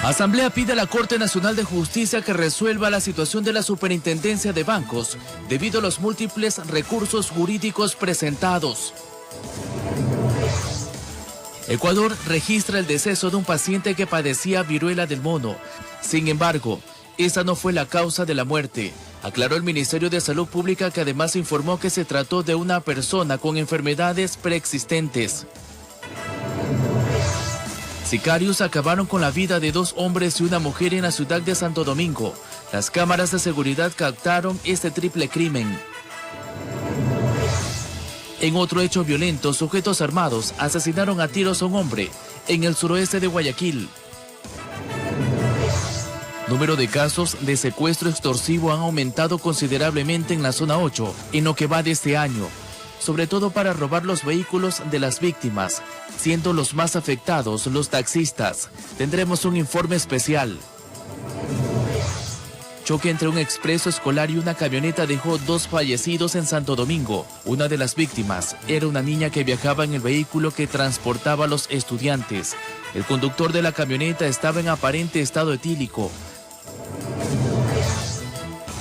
Asamblea pide a la Corte Nacional de Justicia que resuelva la situación de la Superintendencia de Bancos debido a los múltiples recursos jurídicos presentados. Ecuador registra el deceso de un paciente que padecía viruela del mono. Sin embargo, esa no fue la causa de la muerte. Aclaró el Ministerio de Salud Pública, que además informó que se trató de una persona con enfermedades preexistentes. Sicarios acabaron con la vida de 2 hombres y una mujer en la ciudad de Santo Domingo. Las cámaras de seguridad captaron este triple crimen. En otro hecho violento, sujetos armados asesinaron a tiros a un hombre en el suroeste de Guayaquil. Número de casos de secuestro extorsivo han aumentado considerablemente en la zona 8 en lo que va de este año, sobre todo para robar los vehículos de las víctimas, siendo los más afectados los taxistas. Tendremos un informe especial. Choque entre un expreso escolar y una camioneta dejó 2 fallecidos en Santo Domingo. Una de las víctimas era una niña que viajaba en el vehículo que transportaba a los estudiantes. El conductor de la camioneta estaba en aparente estado etílico.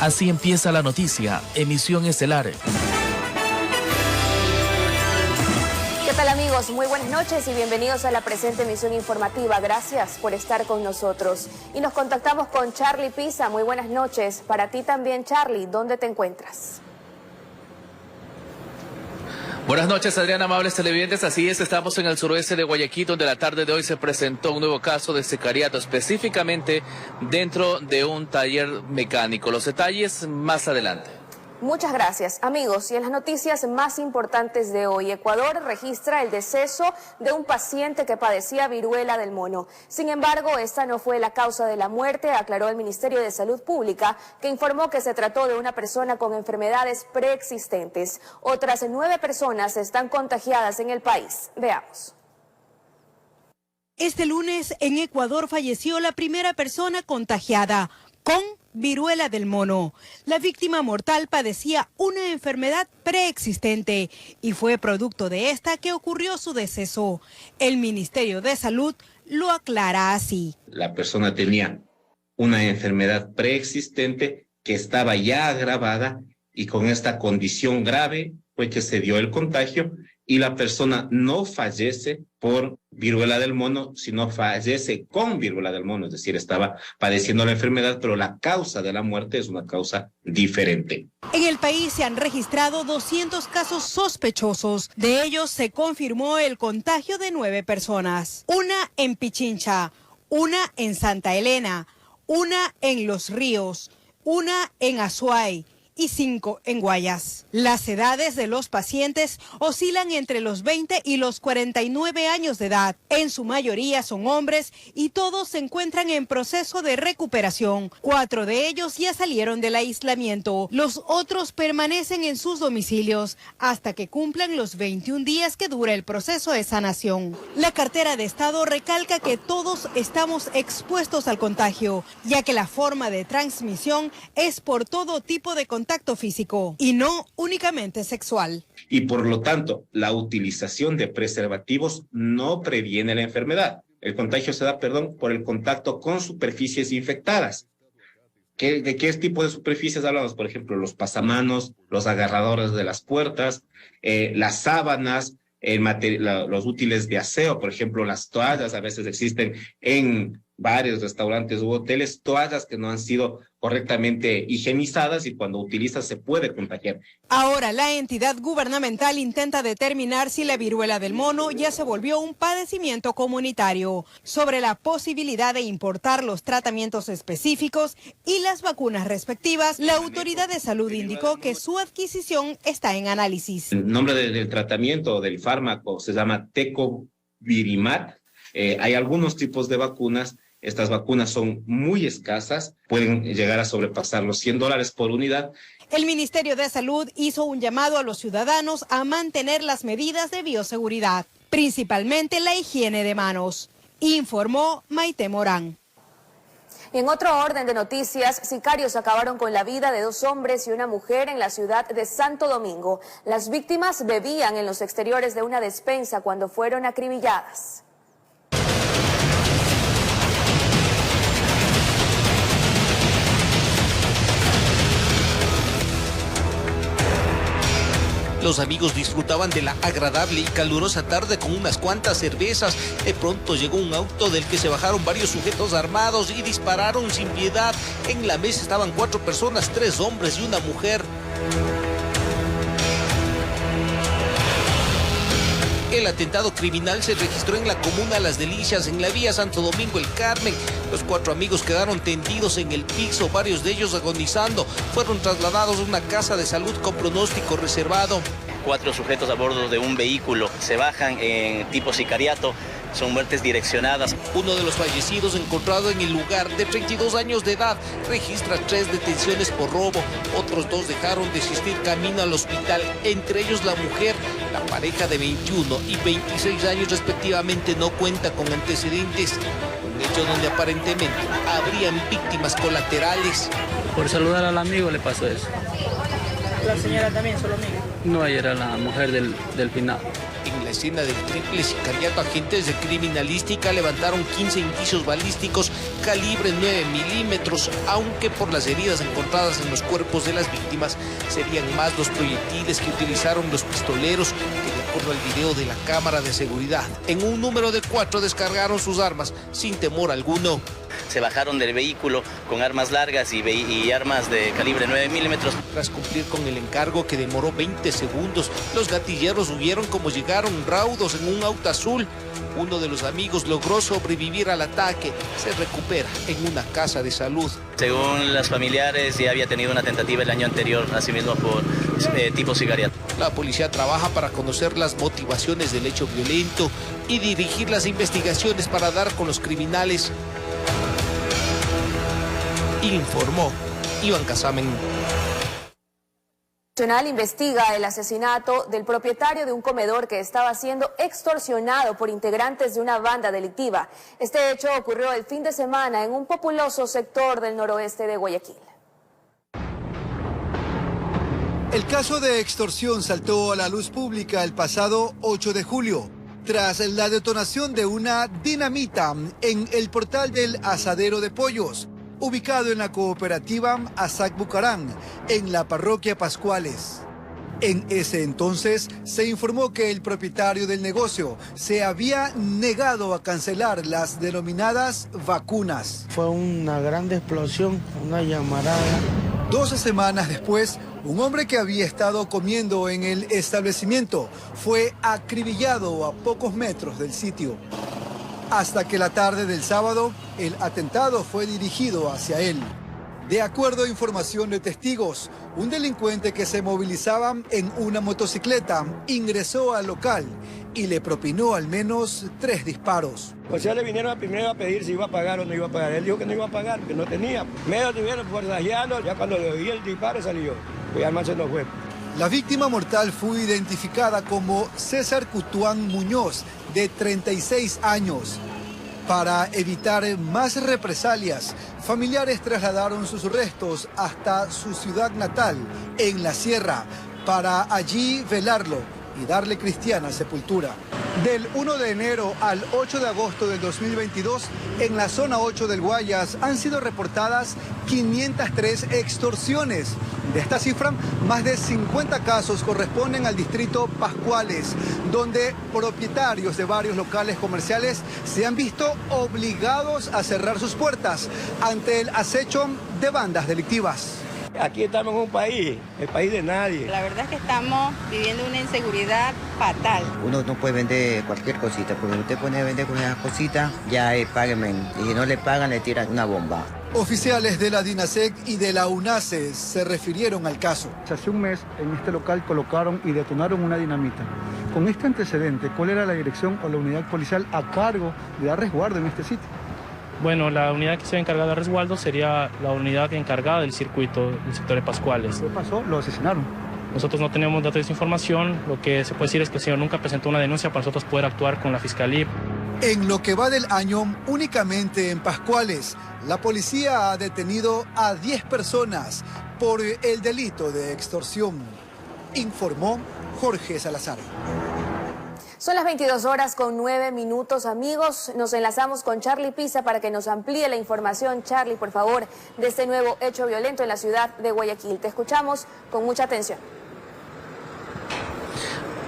Así empieza la noticia, emisión estelar. ¿Qué tal, amigos? Muy buenas noches y bienvenidos a la presente emisión informativa. Gracias por estar con nosotros. Y nos contactamos con Charlie Pisa. Muy buenas noches. Para ti también, Charlie, ¿dónde te encuentras? Buenas noches, Adriana, amables televidentes. Así es, estamos en el suroeste de Guayaquil, donde la tarde de hoy se presentó un nuevo caso de sicariato, específicamente dentro de un taller mecánico. Los detalles más adelante. Muchas gracias, amigos. Y en las noticias más importantes de hoy, Ecuador registra el deceso de un paciente que padecía viruela del mono. Sin embargo, esta no fue la causa de la muerte, aclaró el Ministerio de Salud Pública, que informó que se trató de una persona con enfermedades preexistentes. Otras 9 personas están contagiadas en el país. Veamos. Este lunes en Ecuador falleció la primera persona contagiada con viruela del mono. La víctima mortal padecía una enfermedad preexistente y fue producto de esta que ocurrió su deceso. El Ministerio de Salud lo aclara así. La persona tenía una enfermedad preexistente que estaba ya agravada y con esta condición grave fue que se dio el contagio y la persona no fallece por viruela del mono, sino fallece con viruela del mono, es decir, estaba padeciendo la enfermedad, pero la causa de la muerte es una causa diferente. En el país se han registrado 200 casos sospechosos. De ellos se confirmó el contagio de 9 personas. Una en Pichincha, una en Santa Elena, una en Los Ríos, una en Azuay y 5 en Guayas. Las edades de los pacientes oscilan entre los 20 y los 49 años de edad. En su mayoría son hombres y todos se encuentran en proceso de recuperación. 4 de ellos ya salieron del aislamiento. Los otros permanecen en sus domicilios hasta que cumplan los 21 días que dura el proceso de sanación. La cartera de Estado recalca que todos estamos expuestos al contagio, ya que la forma de transmisión es por todo tipo de contagio físico y no únicamente sexual. Y por lo tanto, la utilización de preservativos no previene la enfermedad. El contagio se da, por el contacto con superficies infectadas. ¿De qué tipo de superficies hablamos? Por ejemplo, los pasamanos, los agarradores de las puertas, las sábanas, los útiles de aseo, por ejemplo, las toallas. A veces existen en bares, restaurantes u hoteles toallas que no han sido correctamente higienizadas y cuando utilizas se puede contagiar. Ahora la entidad gubernamental intenta determinar si la viruela del mono ya se volvió un padecimiento comunitario. Sobre la posibilidad de importar los tratamientos específicos y las vacunas respectivas, la autoridad de salud indicó que su adquisición está en análisis. El nombre del tratamiento del fármaco se llama Tecovirimat. Hay algunos tipos de vacunas. Estas vacunas son muy escasas, pueden llegar a sobrepasar los $100 por unidad. El Ministerio de Salud hizo un llamado a los ciudadanos a mantener las medidas de bioseguridad, principalmente la higiene de manos, informó Maite Morán. En otro orden de noticias, sicarios acabaron con la vida de 2 hombres y una mujer en la ciudad de Santo Domingo. Las víctimas bebían en los exteriores de una despensa cuando fueron acribilladas. Los amigos disfrutaban de la agradable y calurosa tarde con unas cuantas cervezas. De pronto llegó un auto del que se bajaron varios sujetos armados y dispararon sin piedad. En la mesa estaban 4 personas, 3 hombres y una mujer. El atentado criminal se registró en la comuna Las Delicias, en la vía Santo Domingo El Carmen. Los 4 amigos quedaron tendidos en el piso, varios de ellos agonizando. Fueron trasladados a una casa de salud con pronóstico reservado. 4 sujetos a bordo de un vehículo se bajan en tipo sicariato. Son muertes direccionadas. Uno de los fallecidos, encontrado en el lugar, de 32 años de edad, registra 3 detenciones por robo. Otros 2 dejaron de asistir camino al hospital, entre ellos la mujer. La pareja de 21 y 26 años respectivamente no cuenta con antecedentes. Un hecho donde aparentemente habrían víctimas colaterales. Por saludar al amigo le pasó eso. ¿La señora también, solo amiga? No, ella era la mujer del final. En la escena del triple sicariato, agentes de criminalística levantaron 15 indicios balísticos calibre 9 milímetros, aunque por las heridas encontradas en los cuerpos de las víctimas serían más los proyectiles que utilizaron los pistoleros, que de acuerdo al video de la cámara de seguridad, en un número de 4 descargaron sus armas sin temor alguno. Se bajaron del vehículo con armas largas y armas de calibre 9 milímetros. Tras cumplir con el encargo, que demoró 20 segundos, los gatilleros huyeron como llegaron, raudos en un auto azul. Uno de los amigos logró sobrevivir al ataque. Se recupera en una casa de salud. Según los familiares, ya había tenido una tentativa el año anterior, asimismo por tipo sicariato. La policía trabaja para conocer las motivaciones del hecho violento y dirigir las investigaciones para dar con los criminales. Informó Iván Casamen. Nacional investiga el asesinato del propietario de un comedor que estaba siendo extorsionado por integrantes de una banda delictiva. Este hecho ocurrió el fin de semana en un populoso sector del noroeste de Guayaquil. El caso de extorsión saltó a la luz pública el pasado 8 de julio, tras la detonación de una dinamita en el portal del asadero de pollos, ubicado en la cooperativa Asac Bucarán, en la parroquia Pascuales. En ese entonces se informó que el propietario del negocio se había negado a cancelar las denominadas vacunas. Fue una gran explosión, una llamarada. 12 semanas después, un hombre que había estado comiendo en el establecimiento fue acribillado a pocos metros del sitio. Hasta que la tarde del sábado, el atentado fue dirigido hacia él. De acuerdo a información de testigos, un delincuente que se movilizaba en una motocicleta ingresó al local y le propinó al menos 3 disparos. O sea, le vinieron primero a pedir si iba a pagar o no iba a pagar. Él dijo que no iba a pagar, que no tenía. Medio tuvieron forzajeando, ya cuando le oí el disparo salió. Y además se nos fue. La víctima mortal fue identificada como César Cutuán Muñoz, de 36 años. Para evitar más represalias, familiares trasladaron sus restos hasta su ciudad natal, en la sierra, para allí velarlo y darle cristiana sepultura. Del 1 de enero al 8 de agosto del 2022, en la zona 8 del Guayas han sido reportadas 503 extorsiones. De esta cifra, más de 50 casos corresponden al distrito Pascuales, donde propietarios de varios locales comerciales se han visto obligados a cerrar sus puertas ante el acecho de bandas delictivas. Aquí estamos en un país, el país de nadie. La verdad es que estamos viviendo una inseguridad fatal. Uno no puede vender cualquier cosita, porque usted pone a vender con esas cositas, ya páguenme. Y si no le pagan, le tiran una bomba. Oficiales de la DINASEC y de la UNACE se refirieron al caso. Hace un mes en este local colocaron y detonaron una dinamita. Con este antecedente, ¿cuál era la dirección o la unidad policial a cargo de dar resguardo en este sitio? Bueno, la unidad que se encargada de resguardo sería la unidad encargada del circuito del sector de Pascuales. ¿Qué pasó? Lo asesinaron. Nosotros no tenemos datos de esa información. Lo que se puede decir es que el señor nunca presentó una denuncia para nosotros poder actuar con la fiscalía. En lo que va del año, únicamente en Pascuales, la policía ha detenido a 10 personas por el delito de extorsión, informó Jorge Salazar. Son las 22:09, amigos. Nos enlazamos con Charlie Pisa para que nos amplíe la información. Charlie, por favor, de este nuevo hecho violento en la ciudad de Guayaquil. Te escuchamos con mucha atención.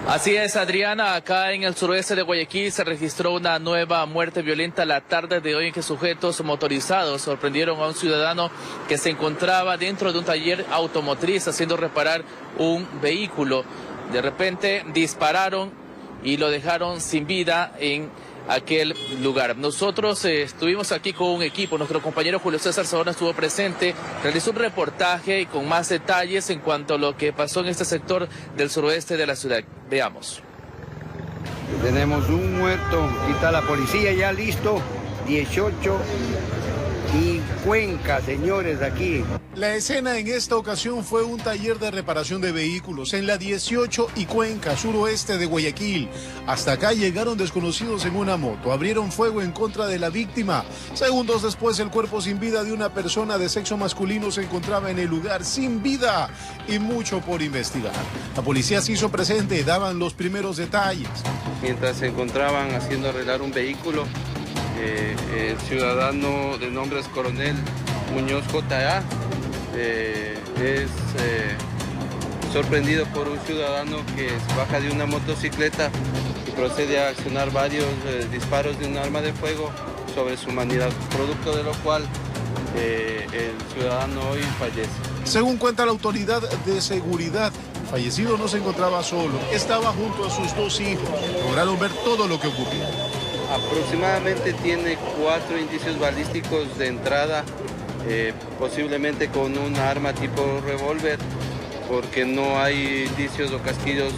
Así es, Adriana, acá en el suroeste de Guayaquil se registró una nueva muerte violenta la tarde de hoy en que sujetos motorizados sorprendieron a un ciudadano que se encontraba dentro de un taller automotriz haciendo reparar un vehículo. De repente dispararon y lo dejaron sin vida en aquel lugar. Nosotros estuvimos aquí con un equipo, nuestro compañero Julio César Saona estuvo presente, realizó un reportaje con más detalles en cuanto a lo que pasó en este sector del suroeste de la ciudad. Veamos. Tenemos un muerto, aquí está la policía ya listo, 18 y Cuenca, señores, aquí. La escena en esta ocasión fue un taller de reparación de vehículos en la 18 y Cuenca, suroeste de Guayaquil. Hasta acá llegaron desconocidos en una moto, abrieron fuego en contra de la víctima. Segundos después, el cuerpo sin vida de una persona de sexo masculino se encontraba en el lugar sin vida y mucho por investigar. La policía se hizo presente, daban los primeros detalles. Mientras se encontraban haciendo arreglar un vehículo, el ciudadano de nombre es Coronel Muñoz J.A. Es sorprendido por un ciudadano que se baja de una motocicleta y procede a accionar varios disparos de un arma de fuego sobre su humanidad, producto de lo cual el ciudadano hoy fallece. Según cuenta la autoridad de seguridad, el fallecido no se encontraba solo, estaba junto a sus dos hijos. Lograron ver todo lo que ocurrió. Aproximadamente tiene 4 indicios balísticos de entrada, posiblemente con un arma tipo revólver, porque no hay indicios o casquillos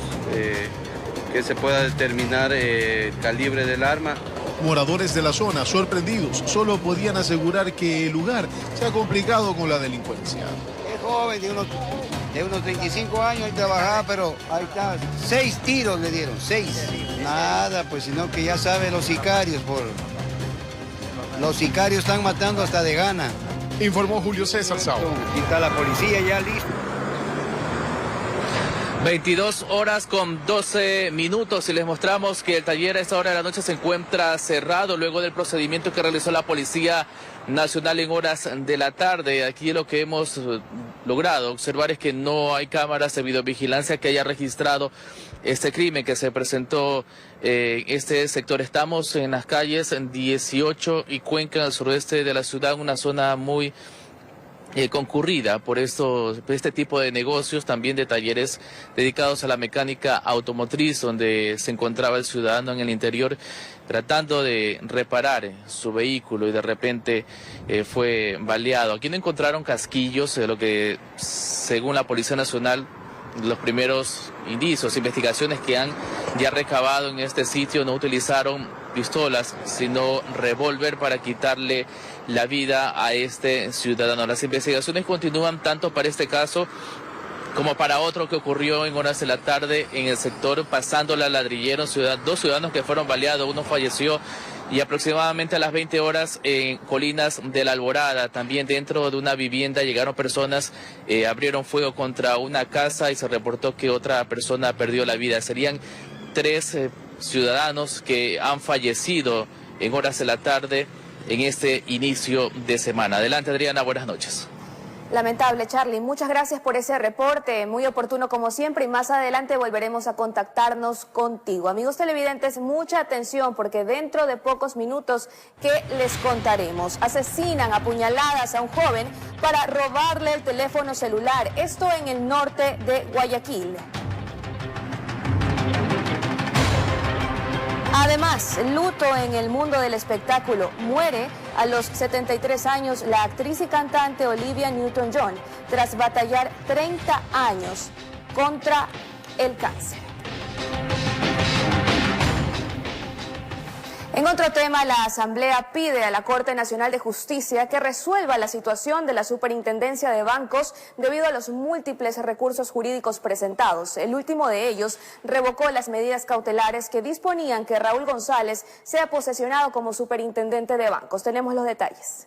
que se pueda determinar el calibre del arma. Moradores de la zona, sorprendidos, solo podían asegurar que el lugar se ha complicado con la delincuencia. Es joven, de unos 35 años, él trabajaba, pero ahí está, 6 tiros le dieron, 6. Nada, pues sino que ya sabe los sicarios, los sicarios están matando hasta de gana. Informó Julio César Saona. Aquí está la policía ya lista. 22 horas con 12 minutos y les mostramos que el taller a esta hora de la noche se encuentra cerrado luego del procedimiento que realizó la Policía Nacional en horas de la tarde. Aquí lo que hemos logrado observar es que no hay cámaras de videovigilancia que haya registrado este crimen que se presentó en este sector. Estamos en las calles 18 y Cuenca, al suroeste de la ciudad, una zona muy concurrida por este tipo de negocios, también de talleres dedicados a la mecánica automotriz, donde se encontraba el ciudadano en el interior tratando de reparar su vehículo y de repente fue baleado. Aquí no encontraron casquillos, lo que según la Policía Nacional, los primeros indicios, investigaciones que han ya recabado en este sitio, no utilizaron pistolas, sino revólver para quitarle la vida a este ciudadano. Las investigaciones continúan tanto para este caso como para otro que ocurrió en horas de la tarde en el sector Pasando la Ladrillera, dos ciudadanos que fueron baleados, uno falleció, y aproximadamente a las 20 horas en Colinas de la Alborada, también dentro de una vivienda llegaron personas, abrieron fuego contra una casa y se reportó que otra persona perdió la vida. Serían 3 ciudadanos que han fallecido en horas de la tarde en este inicio de semana. Adelante, Adriana, buenas noches. Lamentable, Charlie. Muchas gracias por ese reporte, muy oportuno como siempre, y más adelante volveremos a contactarnos contigo. Amigos televidentes, mucha atención porque dentro de pocos minutos, ¿qué les contaremos? Asesinan a puñaladas a un joven para robarle el teléfono celular, esto en el norte de Guayaquil. Además, luto en el mundo del espectáculo. Muere a los 73 años la actriz y cantante Olivia Newton-John tras batallar 30 años contra el cáncer. En otro tema, la Asamblea pide a la Corte Nacional de Justicia que resuelva la situación de la Superintendencia de Bancos debido a los múltiples recursos jurídicos presentados. El último de ellos revocó las medidas cautelares que disponían que Raúl González sea posesionado como superintendente de bancos. Tenemos los detalles.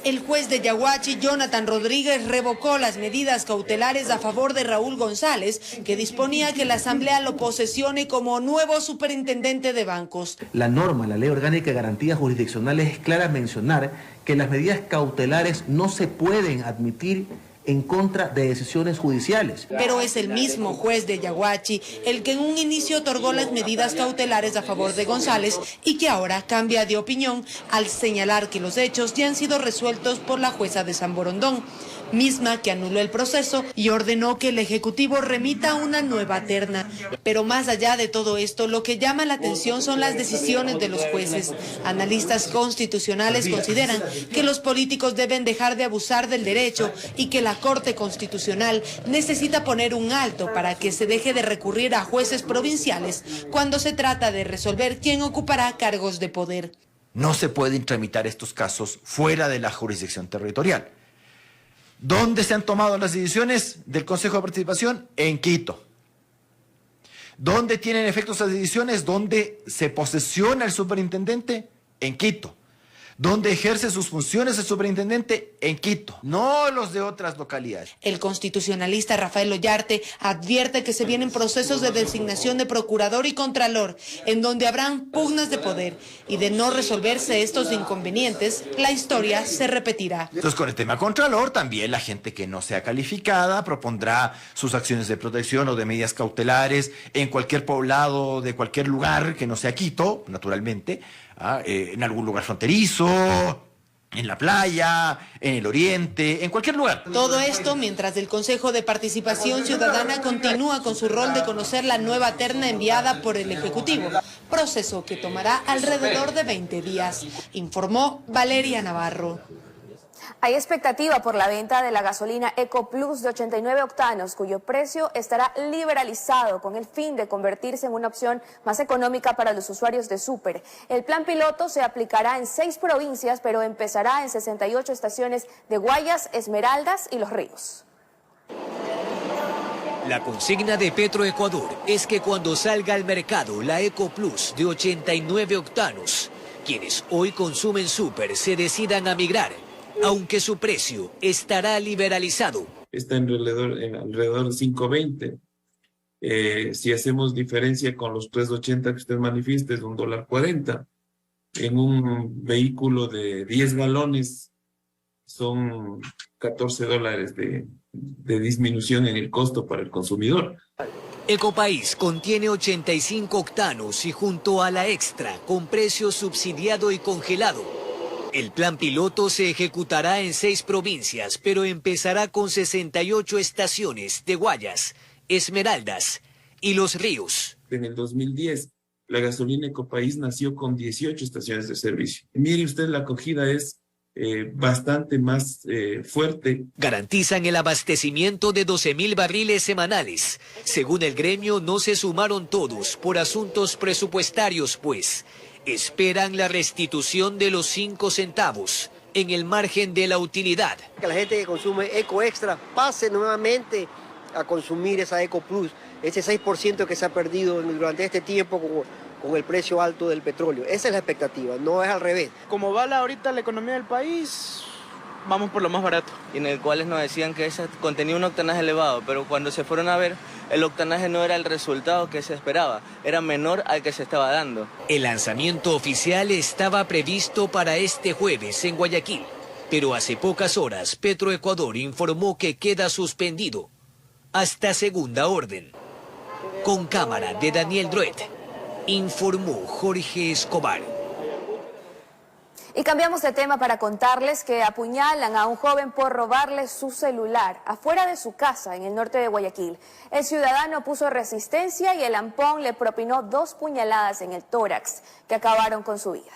El juez de Yaguachi, Jonathan Rodríguez, revocó las medidas cautelares a favor de Raúl González, que disponía que la Asamblea lo posesione como nuevo superintendente de bancos. La norma, la Ley Orgánica de Garantías Jurisdiccionales, es clara en mencionar que las medidas cautelares no se pueden admitir en contra de decisiones judiciales. Pero es el mismo juez de Yaguachi el que en un inicio otorgó las medidas cautelares a favor de González y que ahora cambia de opinión al señalar que los hechos ya han sido resueltos por la jueza de San Borondón, misma que anuló el proceso y ordenó que el Ejecutivo remita una nueva terna. Pero más allá de todo esto, lo que llama la atención son las decisiones de los jueces. Analistas constitucionales consideran que los políticos deben dejar de abusar del derecho y que la Corte Constitucional necesita poner un alto para que se deje de recurrir a jueces provinciales cuando se trata de resolver quién ocupará cargos de poder. No se pueden tramitar estos casos fuera de la jurisdicción territorial. ¿Dónde se han tomado las decisiones del Consejo de Participación? En Quito. ¿Dónde tienen efectos las decisiones? ¿Dónde se posesiona el superintendente? En Quito. ¿Dónde ejerce sus funciones el superintendente? En Quito, no los de otras localidades. El constitucionalista Rafael Ollarte advierte que se vienen procesos de designación de procurador y contralor, en donde habrán pugnas de poder, y de no resolverse estos inconvenientes, la historia se repetirá. Entonces, con el tema contralor, también la gente que no sea calificada propondrá sus acciones de protección o de medidas cautelares en cualquier poblado de cualquier lugar que no sea Quito, naturalmente, en algún lugar fronterizo, en la playa, en el oriente, en cualquier lugar. Todo esto mientras el Consejo de Participación Ciudadana continúa con su rol de conocer la nueva terna enviada por el Ejecutivo, proceso que tomará alrededor de 20 días, informó Valeria Navarro. Hay expectativa por la venta de la gasolina EcoPlus de 89 octanos, cuyo precio estará liberalizado con el fin de convertirse en una opción más económica para los usuarios de súper. El plan piloto se aplicará en 6 provincias, pero empezará en 68 estaciones de Guayas, Esmeraldas y Los Ríos. La consigna de Petroecuador es que cuando salga al mercado la EcoPlus de 89 octanos, quienes hoy consumen súper se decidan a migrar, aunque su precio estará liberalizado. Está en alrededor de 5.20. Si hacemos diferencia con los 3.80 que usted manifiesta, es $1.40. En un vehículo de 10 galones son $14 de disminución en el costo para el consumidor. Ecopaís contiene 85 octanos y junto a la extra, con precio subsidiado y congelado. El plan piloto se ejecutará en 6 provincias, pero empezará con 68 estaciones de Guayas, Esmeraldas y Los Ríos. En el 2010, la gasolina Ecopaís nació con 18 estaciones de servicio. Mire usted, la acogida es bastante más fuerte. Garantizan el abastecimiento de 12.000 barriles semanales. Según el gremio, no se sumaron todos por asuntos presupuestarios, pues esperan la restitución de los 5 centavos en el margen de la utilidad. Que la gente que consume Eco Extra pase nuevamente a consumir esa Eco Plus, ese 6% que se ha perdido durante este tiempo con el precio alto del petróleo. Esa es la expectativa, no es al revés. Como va ahorita la economía del país, vamos por lo más barato. Y en el cual nos decían que ese contenía un octanaje elevado, pero cuando se fueron a ver, el octanaje no era el resultado que se esperaba, era menor al que se estaba dando. El lanzamiento oficial estaba previsto para este jueves en Guayaquil, pero hace pocas horas Petroecuador informó que queda suspendido hasta segunda orden. Con cámara de Daniel Druet, informó Jorge Escobar. Y cambiamos de tema para contarles que apuñalan a un joven por robarle su celular afuera de su casa en el norte de Guayaquil. El ciudadano puso resistencia y el ampón le propinó 2 puñaladas en el tórax que acabaron con su vida.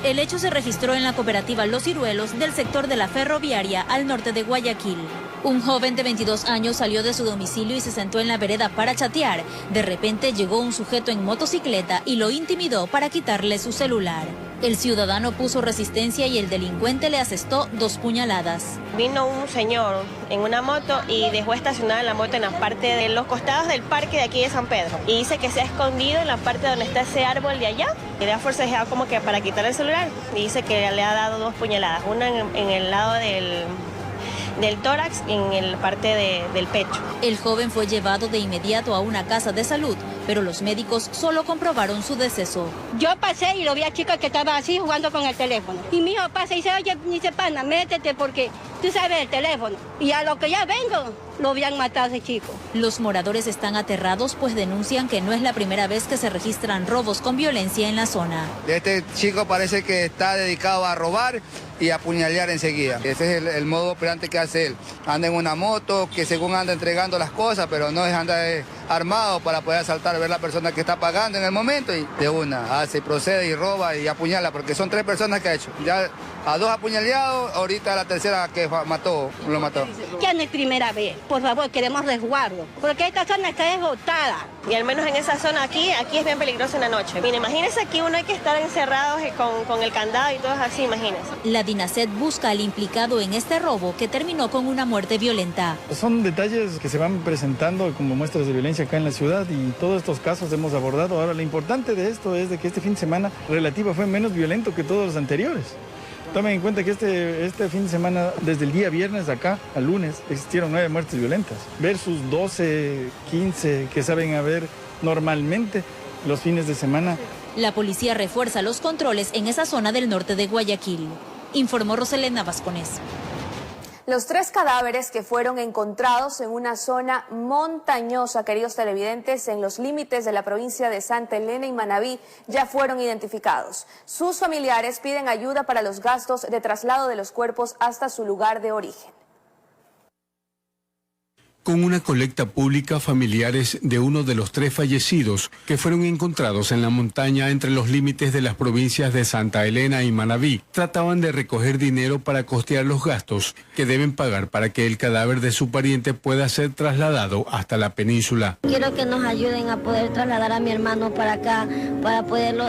El hecho se registró en la cooperativa Los Ciruelos del sector de la ferroviaria al norte de Guayaquil. Un joven de 22 años salió de su domicilio y se sentó en la vereda para chatear. De repente llegó un sujeto en motocicleta y lo intimidó para quitarle su celular. El ciudadano puso resistencia y el delincuente le asestó 2 puñaladas. Vino un señor en una moto y dejó estacionada la moto en la parte de los costados del parque de aquí de San Pedro. Y dice que se ha escondido en la parte donde está ese árbol de allá. Y le ha forcejeado como que para quitar el celular. Y dice que le ha dado 2 puñaladas. Una en el lado del tórax y en la parte del pecho. El joven fue llevado de inmediato a una casa de salud, pero los médicos solo comprobaron su deceso. Yo pasé y lo vi a chica que estaba así jugando con el teléfono. Y mi hijo pasa y dice, oye, dice, pana, métete porque tú sabes el teléfono. Y a lo que ya vengo, lo habían matado a ese chico. Los moradores están aterrados pues denuncian que no es la primera vez que se registran robos con violencia en la zona. Este chico parece que está dedicado a robar y a apuñalar enseguida. Ese es el modo operante que hace él. Anda en una moto que según anda entregando las cosas, pero no es anda armado para poder asaltar, ver la persona que está pagando en el momento y de una hace, procede y roba y apuñala, porque son 3 personas que ha hecho. Ya a 2 apuñaleados, ahorita la tercera que lo mató. Ya no es primera vez, por favor, queremos resguardo, porque esta zona está desbotada. Y al menos en esa zona aquí es bien peligroso en la noche. Mira, imagínense aquí uno hay que estar encerrados con el candado y todo así, imagínense. La DINASED busca al implicado en este robo que terminó con una muerte violenta. Son detalles que se van presentando como muestras de violencia acá en la ciudad y todos estos casos hemos abordado. Ahora, lo importante de esto es de que este fin de semana relativo fue menos violento que todos los anteriores. Tomen en cuenta que este fin de semana, desde el día viernes acá al lunes, existieron 9 muertes violentas, versus 12, 15 que saben haber normalmente los fines de semana. La policía refuerza los controles en esa zona del norte de Guayaquil, informó Roselena Vasconés. Los 3 cadáveres que fueron encontrados en una zona montañosa, queridos televidentes, en los límites de la provincia de Santa Elena y Manabí, ya fueron identificados. Sus familiares piden ayuda para los gastos de traslado de los cuerpos hasta su lugar de origen. Con una colecta pública, familiares de uno de los 3 fallecidos que fueron encontrados en la montaña entre los límites de las provincias de Santa Elena y Manabí trataban de recoger dinero para costear los gastos que deben pagar para que el cadáver de su pariente pueda ser trasladado hasta la península. Quiero que nos ayuden a poder trasladar a mi hermano para acá, para poderlo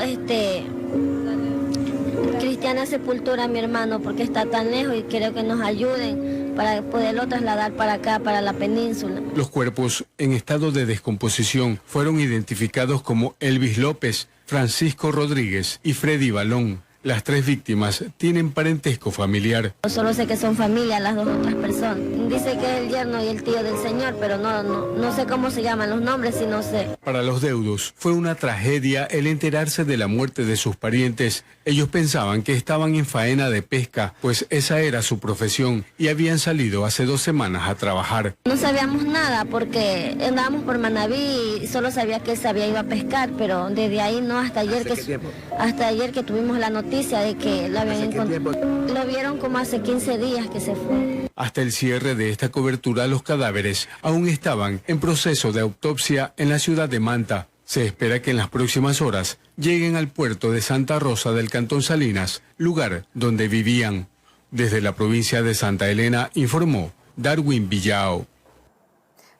cristiana sepultura a mi hermano porque está tan lejos y quiero que nos ayuden para poderlo trasladar para acá, para la península. Los cuerpos en estado de descomposición fueron identificados como Elvis López, Francisco Rodríguez y Freddy Balón. Las 3 víctimas tienen parentesco familiar. Solo sé que son familia las 2 otras personas. Dice que es el yerno y el tío del señor, pero no sé cómo se llaman los nombres y no sé. Para los deudos fue una tragedia el enterarse de la muerte de sus parientes. Ellos pensaban que estaban en faena de pesca, pues esa era su profesión y habían salido hace 2 semanas a trabajar. No sabíamos nada porque andábamos por Manabí y solo sabía que él se había ido a pescar, pero desde ahí no, hasta ayer que tuvimos la noticia de que lo habían encontrado. Lo vieron como hace 15 días que se fue. Hasta el cierre de esta cobertura, los cadáveres aún estaban en proceso de autopsia en la ciudad de Manta. Se espera que en las próximas horas lleguen al puerto de Santa Rosa del Cantón Salinas, lugar donde vivían. Desde la provincia de Santa Elena informó Darwin Villao.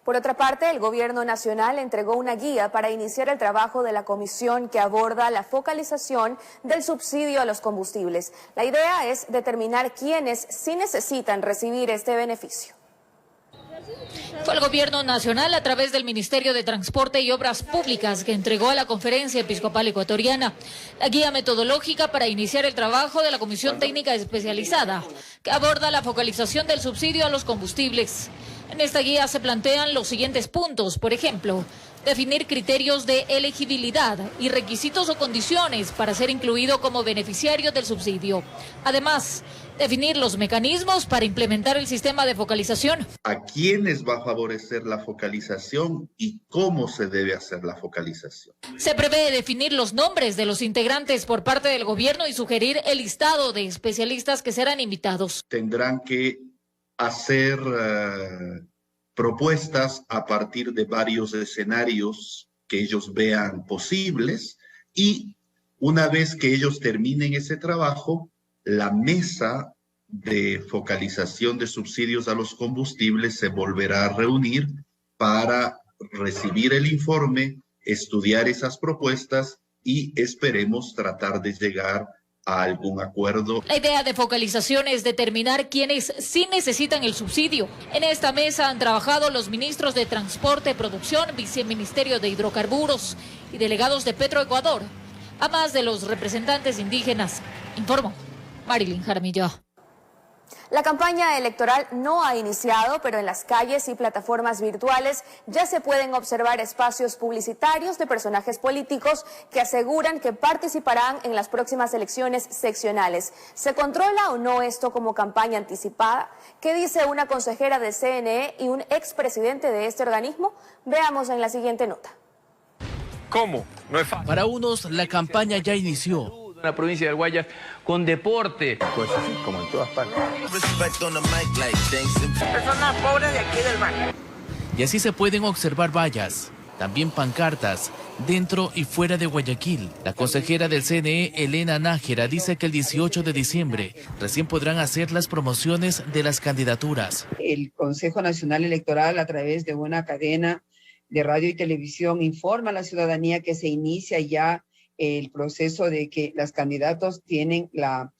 Por otra parte, el Gobierno Nacional entregó una guía para iniciar el trabajo de la comisión que aborda la focalización del subsidio a los combustibles. La idea es determinar quiénes sí necesitan recibir este beneficio. Fue el Gobierno Nacional a través del Ministerio de Transporte y Obras Públicas que entregó a la Conferencia Episcopal Ecuatoriana la guía metodológica para iniciar el trabajo de la Comisión Técnica Especializada que aborda la focalización del subsidio a los combustibles. En esta guía se plantean los siguientes puntos, por ejemplo, definir criterios de elegibilidad y requisitos o condiciones para ser incluido como beneficiario del subsidio. Además, definir los mecanismos para implementar el sistema de focalización. ¿A quiénes va a favorecer la focalización y cómo se debe hacer la focalización? Se prevé definir los nombres de los integrantes por parte del gobierno y sugerir el listado de especialistas que serán invitados. Tendrán que hacer propuestas a partir de varios escenarios que ellos vean posibles y una vez que ellos terminen ese trabajo, la mesa de focalización de subsidios a los combustibles se volverá a reunir para recibir el informe, estudiar esas propuestas y esperemos tratar de llegar a algún acuerdo. La idea de focalización es determinar quiénes sí necesitan el subsidio. En esta mesa han trabajado los ministros de Transporte, Producción, Viceministerio de Hidrocarburos y delegados de Petroecuador, además de los representantes indígenas. Informó Marilyn Jaramillo. La campaña electoral no ha iniciado, pero en las calles y plataformas virtuales ya se pueden observar espacios publicitarios de personajes políticos que aseguran que participarán en las próximas elecciones seccionales. ¿Se controla o no esto como campaña anticipada? ¿Qué dice una consejera del CNE y un expresidente de este organismo? Veamos en la siguiente nota. ¿Cómo? No es fácil. Para unos, la campaña ya inició. La provincia del Guayas con deporte. Pues así, como en todas partes. Personas pobres de aquí del barrio. Y así se pueden observar vallas, también pancartas, dentro y fuera de Guayaquil. La consejera del CNE, Elena Nájera, dice que el 18 de diciembre recién podrán hacer las promociones de las candidaturas. El Consejo Nacional Electoral, a través de una cadena de radio y televisión, informa a la ciudadanía que se inicia ya el proceso de que los candidatos tienen la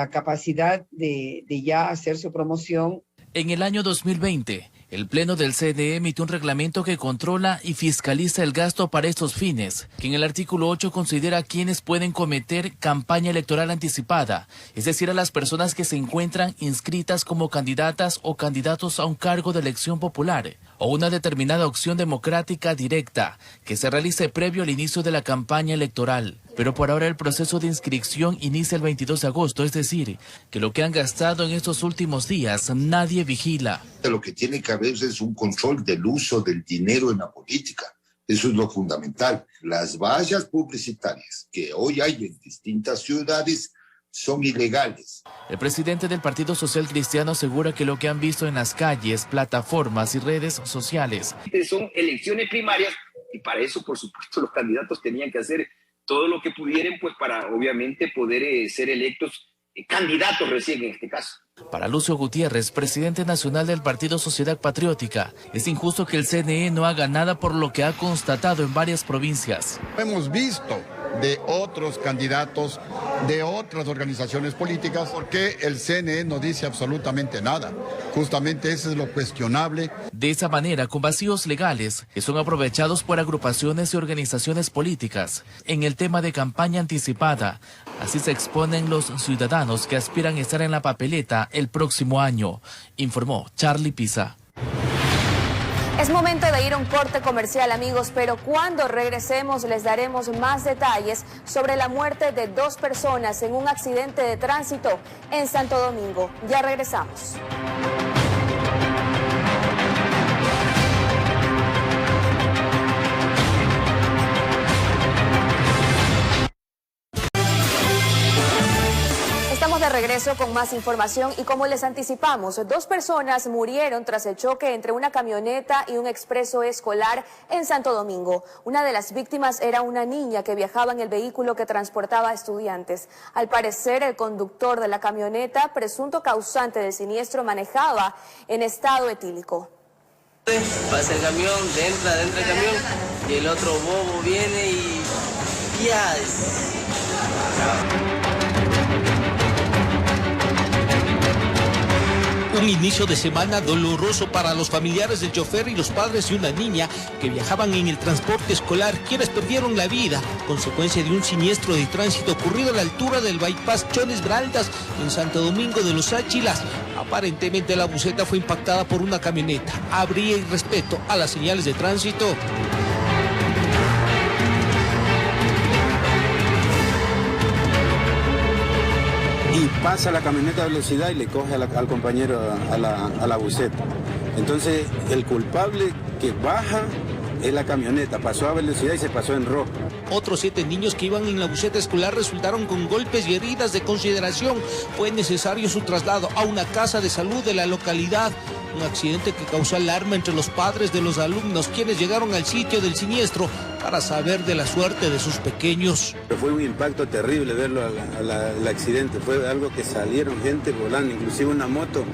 capacidad de ya hacer su promoción. En el año 2020, el Pleno del CNE emitió un reglamento que controla y fiscaliza el gasto para estos fines, que en el artículo 8 considera a quienes pueden cometer campaña electoral anticipada, es decir, a las personas que se encuentran inscritas como candidatas o candidatos a un cargo de elección popular o una determinada opción democrática directa que se realice previo al inicio de la campaña electoral. Pero por ahora el proceso de inscripción inicia el 22 de agosto, es decir, que lo que han gastado en estos últimos días nadie vigila. Lo que tiene que haber es un control del uso del dinero en la política. Eso es lo fundamental. Las vallas publicitarias que hoy hay en distintas ciudades son ilegales. El presidente del Partido Social Cristiano asegura que lo que han visto en las calles, plataformas y redes sociales son elecciones primarias y para eso, por supuesto, los candidatos tenían que hacer todo lo que pudieran, pues para obviamente poder ser electos candidatos recién en este caso. Para Lucio Gutiérrez, presidente nacional del Partido Sociedad Patriótica, es injusto que el CNE no haga nada por lo que ha constatado en varias provincias. Hemos visto de otros candidatos, de otras organizaciones políticas, porque el CNE no dice absolutamente nada. Justamente eso es lo cuestionable. De esa manera, con vacíos legales que son aprovechados por agrupaciones y organizaciones políticas, en el tema de campaña anticipada, así se exponen los ciudadanos que aspiran a estar en la papeleta el próximo año, informó Charlie Pisa. Es momento de ir a un corte comercial, amigos, pero cuando regresemos les daremos más detalles sobre la muerte de 2 personas en un accidente de tránsito en Santo Domingo. Ya regresamos. De regreso con más información y como les anticipamos, 2 personas murieron tras el choque entre una camioneta y un expreso escolar en Santo Domingo. Una de las víctimas era una niña que viajaba en el vehículo que transportaba estudiantes. Al parecer, el conductor de la camioneta, presunto causante del siniestro, manejaba en estado etílico. Pasa el camión, entra dentro del camión y el otro bobo viene y ya. Un inicio de semana doloroso para los familiares del chofer y los padres de una niña que viajaban en el transporte escolar, quienes perdieron la vida, consecuencia de un siniestro de tránsito ocurrido a la altura del bypass Chones Braldas en Santo Domingo de los Áchilas. Aparentemente la buseta fue impactada por una camioneta. Habría irrespeto a las señales de tránsito. Y pasa la camioneta a velocidad y le coge al compañero a la buseta. Entonces el culpable que baja es la camioneta, pasó a velocidad y se pasó en rojo. Otros 7 niños que iban en la buseta escolar resultaron con golpes y heridas de consideración. Fue necesario su traslado a una casa de salud de la localidad. Un accidente que causó alarma entre los padres de los alumnos, quienes llegaron al sitio del siniestro para saber de la suerte de sus pequeños. Fue un impacto terrible verlo al accidente. Fue algo que salieron gente volando, inclusive una moto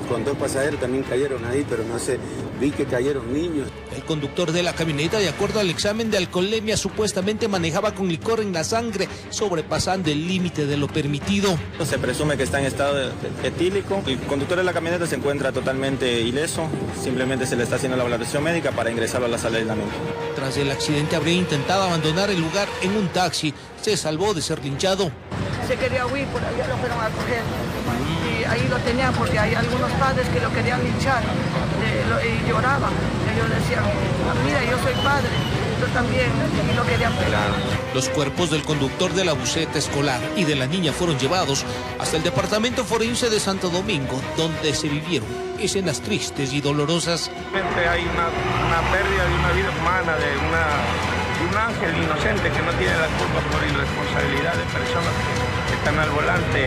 con 2 pasajeros también cayeron ahí, pero no sé, vi que cayeron niños. El conductor de la camioneta, de acuerdo al examen de alcoholemia, supuestamente manejaba con licor en la sangre, sobrepasando el límite de lo permitido. Se presume que está en estado etílico. El conductor de la camioneta se encuentra totalmente ileso, simplemente se le está haciendo la valoración médica para ingresarlo a la sala de aislamiento. Tras el accidente habría intentado abandonar el lugar en un taxi, se salvó de ser linchado. se quería huir, por allá lo fueron a coger. Y ahí lo tenían porque hay algunos padres que lo querían linchar y lloraban. Ellos decían, mira, yo soy padre, yo también, y lo querían pegar. Los cuerpos del conductor de la buseta escolar y de la niña fueron llevados hasta el departamento forense de Santo Domingo, donde se vivieron escenas tristes y dolorosas. Hay una pérdida de una vida humana, de un ángel inocente que no tiene la culpa por irresponsabilidad de personas que están al volante.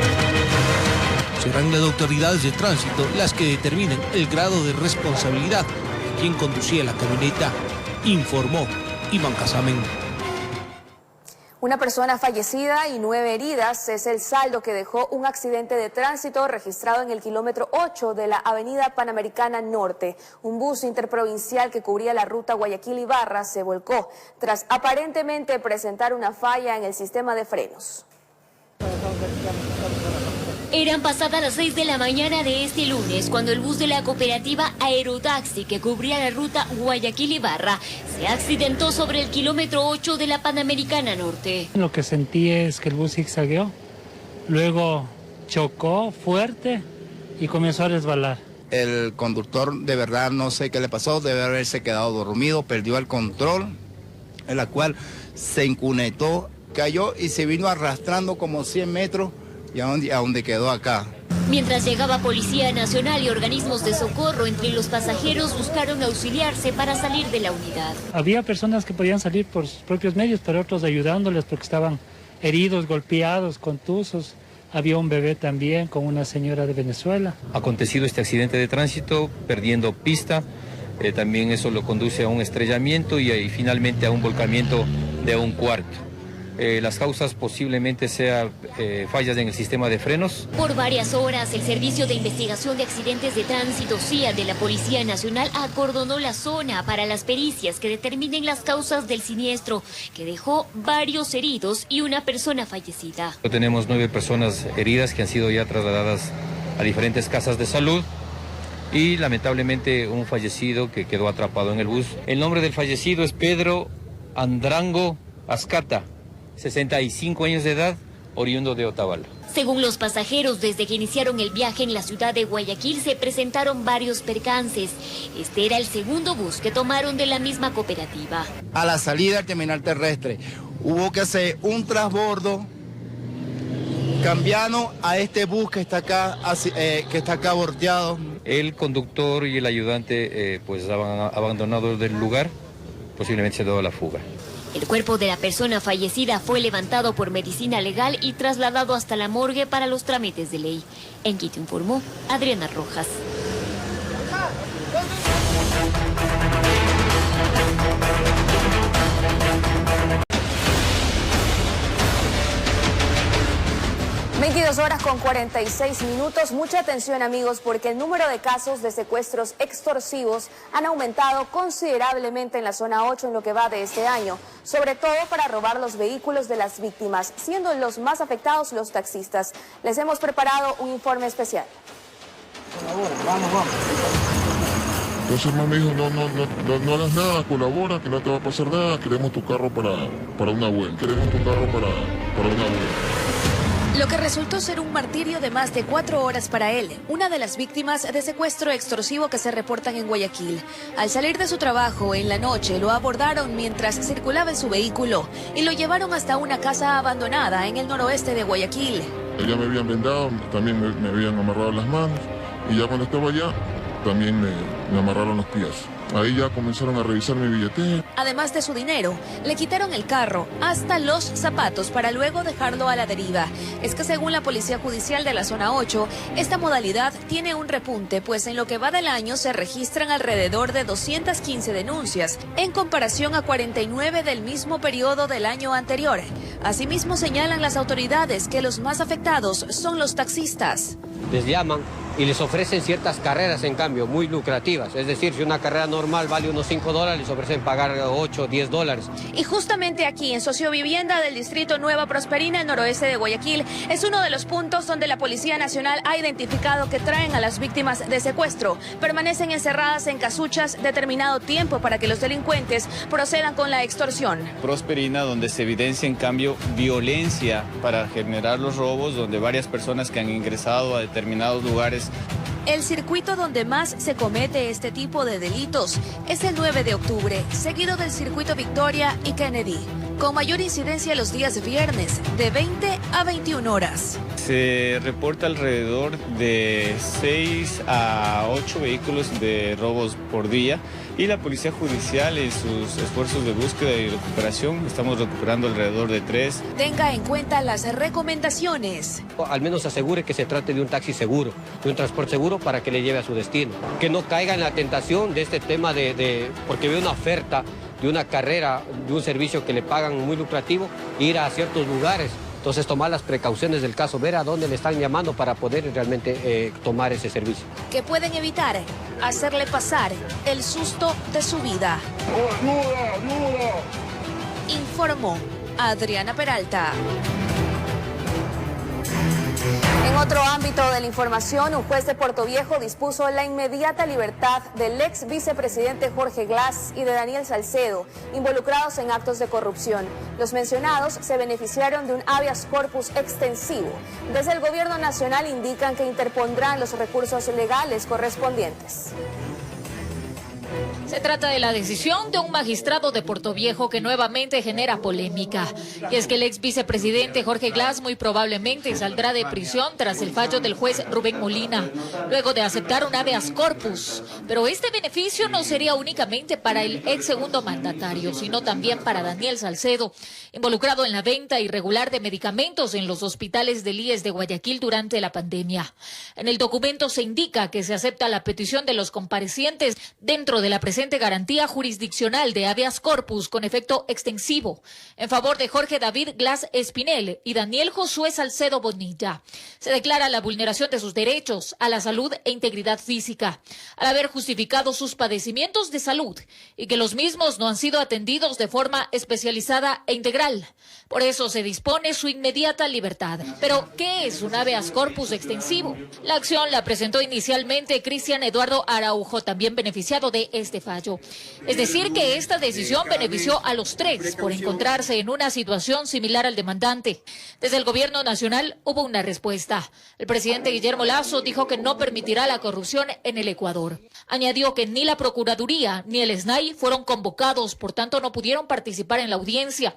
Serán las autoridades de tránsito las que determinen el grado de responsabilidad de quien conducía la camioneta, informó Iván Casamen. Una persona fallecida y 9 heridas es el saldo que dejó un accidente de tránsito registrado en el kilómetro 8 de la avenida Panamericana Norte. Un bus interprovincial que cubría la ruta Guayaquil-Ibarra se volcó tras aparentemente presentar una falla en el sistema de frenos. Eran pasadas las 6 de la mañana de este lunes cuando el bus de la cooperativa Aerotaxi que cubría la ruta Guayaquil-Ibarra se accidentó sobre el kilómetro 8 de la Panamericana Norte. Lo que sentí es que el bus zigzagueó, luego chocó fuerte y comenzó a resbalar. El conductor de verdad no sé qué le pasó, debe haberse quedado dormido, perdió el control, en la cual se incunetó, cayó y se vino arrastrando como 100 metros y a donde quedó acá. Mientras llegaba Policía Nacional y organismos de socorro, entre los pasajeros buscaron auxiliarse para salir de la unidad. Había personas que podían salir por sus propios medios, pero otros ayudándoles porque estaban heridos, golpeados, contusos. Había un bebé también con una señora de Venezuela. Ha acontecido este accidente de tránsito, perdiendo pista. También eso lo conduce a un estrellamiento y finalmente a un volcamiento de un cuarto. Las causas posiblemente sean fallas en el sistema de frenos. Por varias horas, el Servicio de Investigación de Accidentes de Tránsito, CIA, de la Policía Nacional acordonó la zona para las pericias que determinen las causas del siniestro, que dejó varios heridos y una persona fallecida. Tenemos 9 personas heridas que han sido ya trasladadas a diferentes casas de salud y lamentablemente un fallecido que quedó atrapado en el bus. El nombre del fallecido es Pedro Andrango Azcata, 65 años de edad, oriundo de Otavalo. Según los pasajeros, desde que iniciaron el viaje en la ciudad de Guayaquil se presentaron varios percances. Este era el segundo bus que tomaron de la misma cooperativa. A la salida del terminal terrestre hubo que hacer un transbordo cambiando a este bus que está acá volteado. El conductor y el ayudante pues han abandonado del lugar, posiblemente se dio a la fuga. El cuerpo de la persona fallecida fue levantado por medicina legal y trasladado hasta la morgue para los trámites de ley. En Quito informó Adriana Rojas. 22 horas con 46 minutos. Mucha atención, amigos, porque el número de casos de secuestros extorsivos han aumentado considerablemente en la zona 8 en lo que va de este año, sobre todo para robar los vehículos de las víctimas, siendo los más afectados los taxistas. Les hemos preparado un informe especial. Vamos. Entonces mamá me dijo, no hagas nada, colabora, que no te va a pasar nada, queremos tu carro para una abuela, Lo que resultó ser un martirio de más de 4 horas para él, una de las víctimas de secuestro extorsivo que se reportan en Guayaquil. Al salir de su trabajo en la noche, lo abordaron mientras circulaba en su vehículo y lo llevaron hasta una casa abandonada en el noroeste de Guayaquil. Ya me habían vendado, también me habían amarrado las manos y ya cuando estaba allá, también me amarraron los pies. Ahí ya comenzaron a revisar mi billetera. Además de su dinero, le quitaron el carro, hasta los zapatos, para luego dejarlo a la deriva. Es que según la Policía Judicial de la Zona 8, esta modalidad tiene un repunte, pues en lo que va del año se registran alrededor de 215 denuncias, en comparación a 49 del mismo periodo del año anterior. Asimismo, señalan las autoridades que los más afectados son los taxistas. Les llaman y les ofrecen ciertas carreras, en cambio, muy lucrativas. Es decir, si una carrera normal vale unos $5, les ofrecen pagar $8 o $10. Y justamente aquí, en Sociovivienda del distrito Nueva Prosperina, en noroeste de Guayaquil, es uno de los puntos donde la Policía Nacional ha identificado que traen a las víctimas de secuestro. Permanecen encerradas en casuchas determinado tiempo para que los delincuentes procedan con la extorsión. Prosperina, donde se evidencia en cambio violencia para generar los robos, donde varias personas que han ingresado a determinados lugares. El circuito donde más se comete este tipo de delitos es el 9 de octubre, seguido del circuito Victoria y Kennedy, con mayor incidencia los días viernes, de 20 a 21 horas. Se reporta alrededor de 6 a 8 vehículos de robos por día y la Policía Judicial en sus esfuerzos de búsqueda y recuperación estamos recuperando alrededor de 3. Tenga en cuenta las recomendaciones. Al menos asegure que se trate de un taxi seguro, de un transporte seguro para que le lleve a su destino. Que no caiga en la tentación de este tema porque ve una oferta de una carrera, de un servicio que le pagan muy lucrativo, ir a ciertos lugares. Entonces tomar las precauciones del caso, ver a dónde le están llamando para poder realmente tomar ese servicio. Que pueden evitar hacerle pasar el susto de su vida. ¡Ayuda, ayuda! Informó Adriana Peralta. En otro ámbito de la información, un juez de Portoviejo dispuso la inmediata libertad del ex vicepresidente Jorge Glass y de Daniel Salcedo, involucrados en actos de corrupción. Los mencionados se beneficiaron de un habeas corpus extensivo. Desde el gobierno nacional indican que interpondrán los recursos legales correspondientes. Se trata de la decisión de un magistrado de Portoviejo que nuevamente genera polémica. Y es que el ex vicepresidente Jorge Glass muy probablemente saldrá de prisión tras el fallo del juez Rubén Molina, luego de aceptar un habeas corpus. Pero este beneficio no sería únicamente para el ex segundo mandatario, sino también para Daniel Salcedo, involucrado en la venta irregular de medicamentos en los hospitales del IES de Guayaquil durante la pandemia. En el documento se indica que se acepta la petición de los comparecientes dentro de la presente garantía jurisdiccional de habeas corpus con efecto extensivo en favor de Jorge David Glass Espinel y Daniel Josué Salcedo Bonilla. Se declara la vulneración de sus derechos a la salud e integridad física, al haber justificado sus padecimientos de salud y que los mismos no han sido atendidos de forma especializada e integral. Por eso se dispone su inmediata libertad. Pero, ¿qué es un habeas corpus extensivo? La acción la presentó inicialmente Cristian Eduardo Araujo, también beneficiado de este fallo. Es decir, que esta decisión benefició a los tres por encontrarse en una situación similar al demandante. Desde el gobierno nacional hubo una respuesta. El presidente Guillermo Lasso dijo que no permitirá la corrupción en el Ecuador. Añadió que ni la Procuraduría ni el SNAI fueron convocados, por tanto no pudieron participar en la audiencia.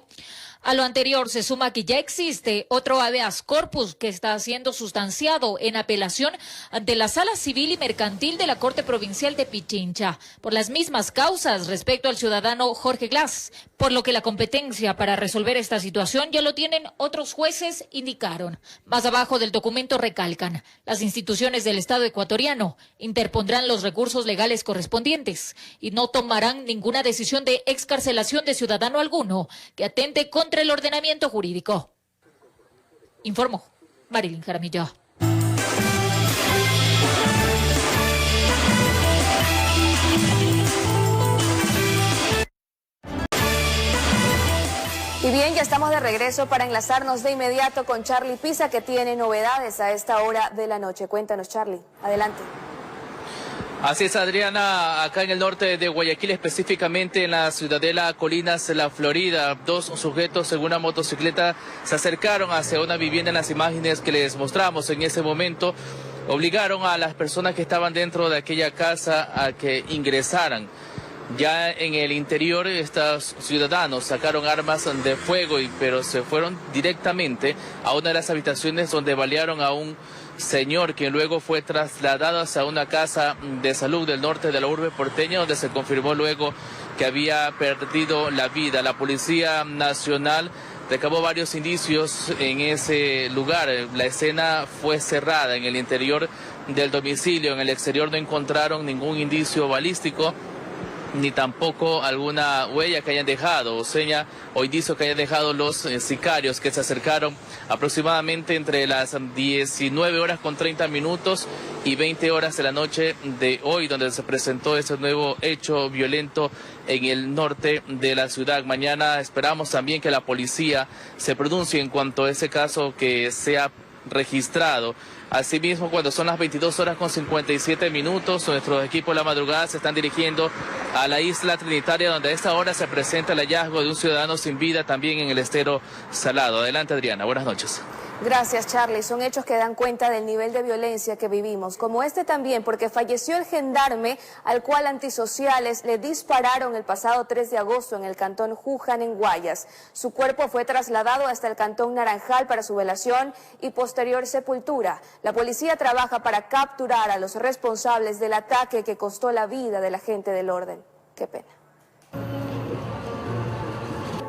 A lo anterior se suma que ya existe otro habeas corpus que está siendo sustanciado en apelación ante la Sala Civil y Mercantil de la Corte Provincial de Pichincha por las mismas causas respecto al ciudadano Jorge Glass, por lo que la competencia para resolver esta situación ya lo tienen otros jueces, indicaron. Más abajo del documento recalcan, las instituciones del Estado ecuatoriano interpondrán los recursos legales correspondientes y no tomarán ninguna decisión de excarcelación de ciudadano alguno que atente contra el ordenamiento jurídico. Informó Marilyn Jaramillo. Y bien, ya estamos de regreso para enlazarnos de inmediato con Charlie Pisa, que tiene novedades a esta hora de la noche. Cuéntanos, Charlie. Adelante. Así es, Adriana, acá en el norte de Guayaquil, específicamente en la ciudadela Colinas, la Florida, dos sujetos en una motocicleta se acercaron hacia una vivienda. En las imágenes que les mostramos en ese momento, obligaron a las personas que estaban dentro de aquella casa a que ingresaran. Ya en el interior, estos ciudadanos sacaron armas de fuego, pero se fueron directamente a una de las habitaciones donde balearon a un señor, quien luego fue trasladado hacia una casa de salud del norte de la urbe porteña, donde se confirmó luego que había perdido la vida. La Policía Nacional recabó varios indicios en ese lugar. La escena fue cerrada en el interior del domicilio. En el exterior no encontraron ningún indicio balístico ni tampoco alguna huella que hayan dejado o seña o indicio que hayan dejado los sicarios que se acercaron aproximadamente entre las 19 horas con 30 minutos y 20 horas de la noche de hoy, donde se presentó ese nuevo hecho violento en el norte de la ciudad. Mañana esperamos también que la policía se pronuncie en cuanto a ese caso que se ha registrado. Asimismo, cuando son las 22 horas con 57 minutos, nuestros equipos de la madrugada se están dirigiendo a la isla Trinitaria, donde a esta hora se presenta el hallazgo de un ciudadano sin vida también en el estero Salado. Adelante, Adriana, buenas noches. Gracias, Charlie. Son hechos que dan cuenta del nivel de violencia que vivimos, como este también, porque falleció el gendarme al cual antisociales le dispararon el pasado 3 de agosto en el cantón Juján, en Guayas. Su cuerpo fue trasladado hasta el cantón Naranjal para su velación y posterior sepultura. La policía trabaja para capturar a los responsables del ataque que costó la vida de la gente del orden. Qué pena.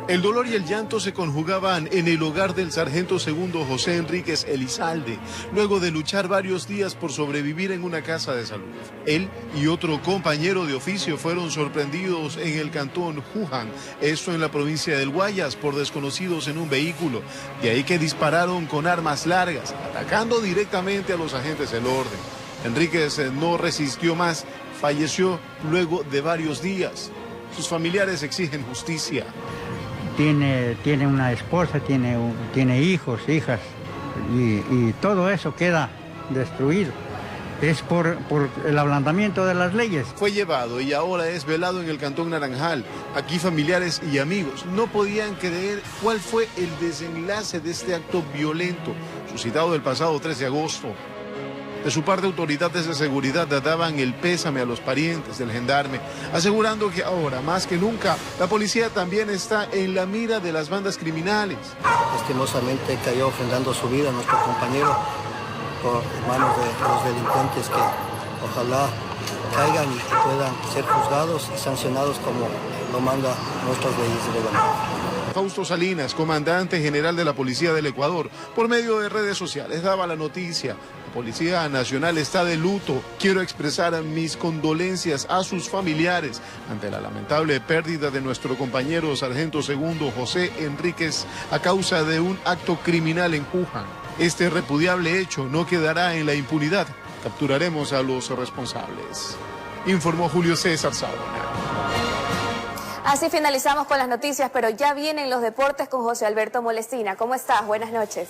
El dolor y el llanto se conjugaban en el hogar del sargento segundo José Enríquez Elizalde, luego de luchar varios días por sobrevivir en una casa de salud. Él y otro compañero de oficio fueron sorprendidos en el cantón Juján, esto en la provincia del Guayas, por desconocidos en un vehículo. De ahí que dispararon con armas largas, atacando directamente a los agentes del orden. Enríquez no resistió más, falleció luego de varios días. Sus familiares exigen justicia. Tiene una esposa, tiene hijos, hijas, y todo eso queda destruido. Es por el ablandamiento de las leyes. Fue llevado y ahora es velado en el cantón Naranjal. Aquí familiares y amigos no podían creer cuál fue el desenlace de este acto violento, suscitado el pasado 3 de agosto. De su parte, autoridades de seguridad daban el pésame a los parientes del gendarme, asegurando que ahora, más que nunca, la policía también está en la mira de las bandas criminales. Lastimosamente cayó ofrendando su vida a nuestro compañero por manos de los delincuentes que ojalá caigan y que puedan ser juzgados y sancionados como lo manda nuestras leyes de gobierno. Fausto Salinas, comandante general de la Policía del Ecuador, por medio de redes sociales daba la noticia. La Policía Nacional está de luto. Quiero expresar mis condolencias a sus familiares ante la lamentable pérdida de nuestro compañero sargento segundo José Enríquez a causa de un acto criminal en Juján. Este repudiable hecho no quedará en la impunidad. Capturaremos a los responsables, informó Julio César Sábana. Así finalizamos con las noticias, pero ya vienen los deportes con José Alberto Molestina. ¿Cómo estás? Buenas noches.